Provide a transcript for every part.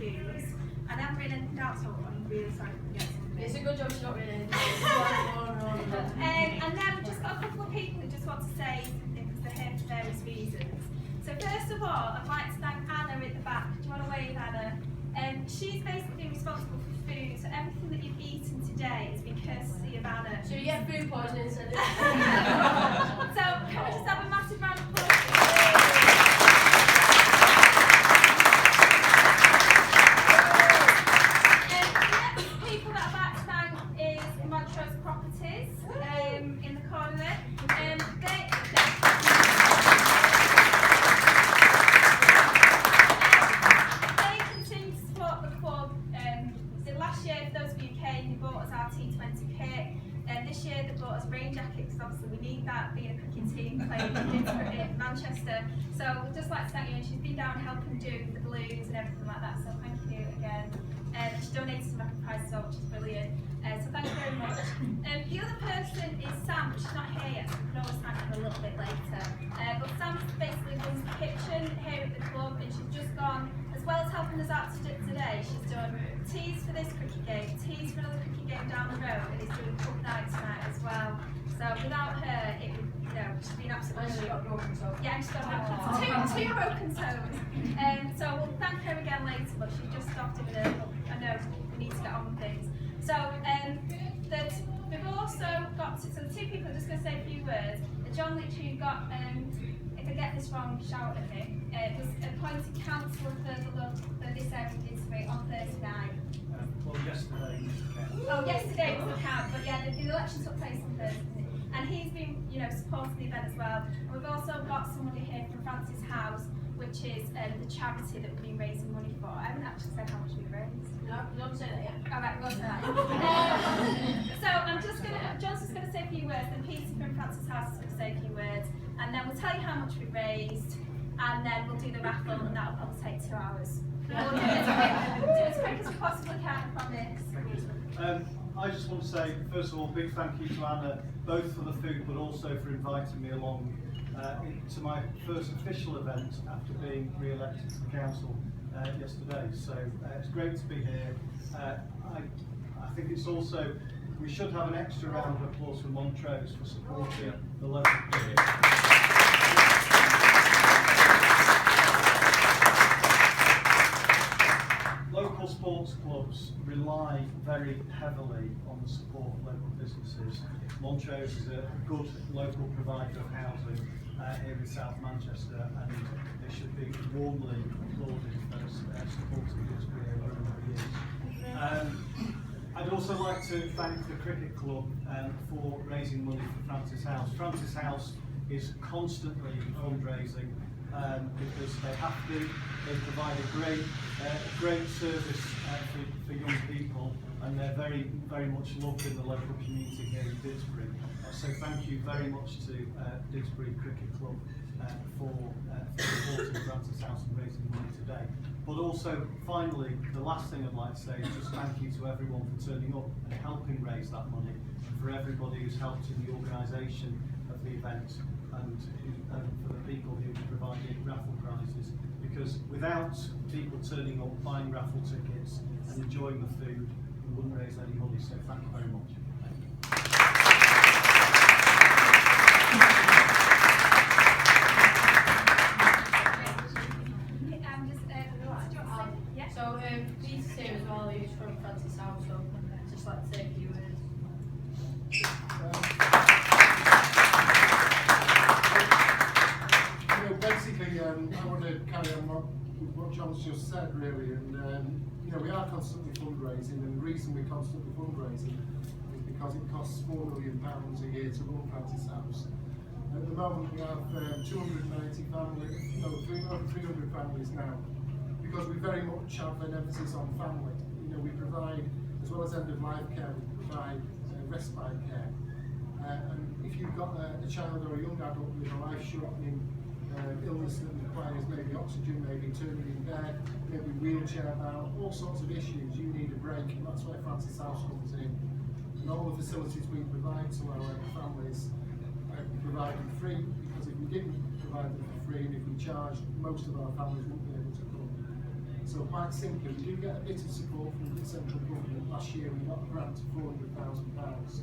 food. I never written anything down, so I'm really sorry to forget something. It's a good job she's not written anything. And then we've just got a couple of people who just want to say something because they're here for various reasons. So first of all, I'd like to thank Anna at the back. Do you want to wave, Anna? She's basically responsible for food, so everything that you've eaten today is because of Anna. Should we get food poisoning instead of So can we just have a massive round of applause? The next people that I'd like to thank is Montrose Properties in the corner there. They continue to support the club. Last year, for those of you who came, they bought us our T20 kit. This year they bought us rain jackets, because obviously we need that being a cricket team playing in Manchester. So we'd just like to thank you, and she's been down helping do the balloons and everything like that, so thank you again. She donated some rapid prizes as well, which is brilliant. So thank you very much. The other person is Sam, but she's not here yet, so we can always thank her a little bit later. But Sam basically runs the kitchen here at the club, and she's just gone, as well as helping us out today, she's done teas for this cricket game, teas for another cricket game down the road, and is doing pub night tonight as well. So without her, it would, she's been absolutely. She got broken toes. Yeah, she's got two broken toes. So we'll thank her again later, but she's just stopped doing it. I know we need to get on with things. So that we've also got so the two people are just going to say a few words. John literally got, if I get this wrong, shout at me. Was appointed councillor for this area of Didsbury on Thursday night. Well, yesterday. Oh, yesterday was the count, but yeah, the election took place on Thursday. And he's been, supporting the event as well. And we've also got somebody here from Francis House, which is the charity that we've been raising money for. I haven't actually said how much we've raised. No, you don't say that yet. All right, we'll say that. So John's just going to say a few words, then Peter from Francis House is going to say a few words, and then we'll tell you how much we've raised, and then we'll do the raffle, and that'll probably take 2 hours. We'll do it as quick as we possibly can, I promise. I just want to say, first of all, big thank you to Anna, both for the food, but also for inviting me along to my first official event after being re-elected to the council yesterday. So it's great to be here. I think it's also, we should have an extra round of applause for Montrose for supporting the local cricket. Local sports clubs rely very heavily on the support of local businesses. Montrose is a good local provider of housing here in South Manchester, and they should be warmly applauded for supporting Didsbury over a number of years. I'd also like to thank the cricket club for raising money for Francis House. Francis House is constantly fundraising because they have to. They provide a great service for young people, and they're very, very much loved in the local community here in Didsbury. So thank you very much to Didsbury Cricket Club for supporting Francis House and raising money today. But also, finally, the last thing I'd like to say is just thank you to everyone for turning up and helping raise that money, and for everybody who's helped in the organisation of the event, and for the people who provided raffle prizes. Because without people turning up, buying raffle tickets and enjoying the food, we wouldn't raise any money. So thank you very much. So Peter's here as well, who's from Francis House, so I'd just like to say a few words. Basically, I want to carry on what John's just said, really, and we are constantly fundraising, and the reason we're constantly fundraising is because it costs £4 million a year to run Francis House. At the moment, we have 290 families, over 300 families now, because we very much have an emphasis on family. We provide, as well as end-of-life care, we provide respite care. And if you've got a child or a young adult with a life-shortening illness that requires maybe oxygen, maybe turning in bed, maybe wheelchair bound, all sorts of issues, you need a break, and that's where Francis House comes in. And all the facilities we provide to our families we provide them free, because if we didn't provide them for free, and if we charged, most of our families wouldn't be able to come. So quite simply, we do get a bit of support from the central government. Last year we got a grant of £400,000.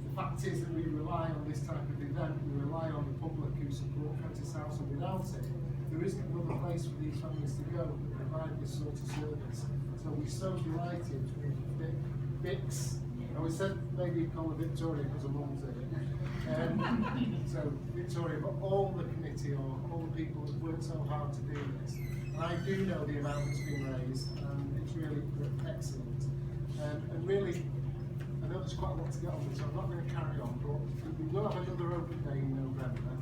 The fact is that we rely on this type of event, we rely on the public who support Francis House, and without it, there isn't another place for these families to go that provide this sort of service. So we're so delighted with Vix. I always said maybe call her Victoria because her mum's in it. So Victoria, but all the committee or all the people that worked so hard to do this. And I do know the amount that's been raised, and it's really excellent. And really, I know there's quite a lot to get on with, so I'm not going to carry on, but we will have another open day in November.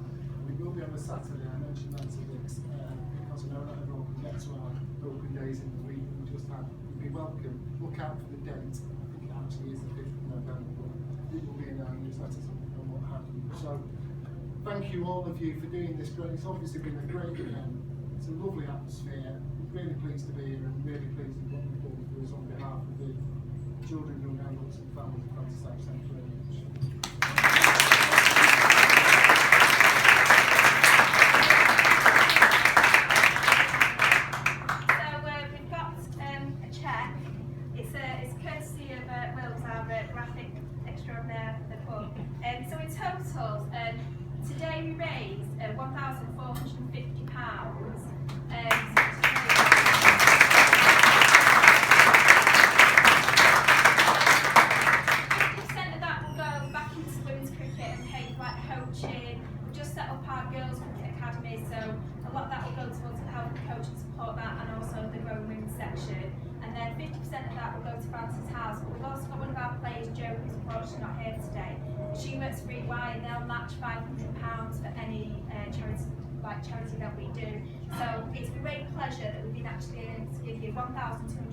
We will be on a Saturday, I mentioned that to Vix, because I know not everyone can get to our open days in the week. We just had, you'd be welcome. Look out for the date. I think it actually is the 5th of November, but it will be in our newsletters and what have you. So, thank you all of you for doing this great. It's obviously been a great event. It's a lovely atmosphere. We're really pleased to be here and really pleased with what we've done for us on behalf of the children, young adults and families of Francis House. Thank you very much. We've got a cheque. It's courtesy of Wills, our graphic extraordinaire for the club. So in total, today we raised £1,450. Coaching. We've just set up our girls cricket academy, so a lot of that will go towards helping coach and support that, and also the growing women's section. And then 50% of that will go to Francis House. But we've also got one of our players, Jo, who's unfortunately not here today. She works for EY, and they'll match £500 for any charity that we do. So it's a great pleasure that we've been actually able to give you £1,250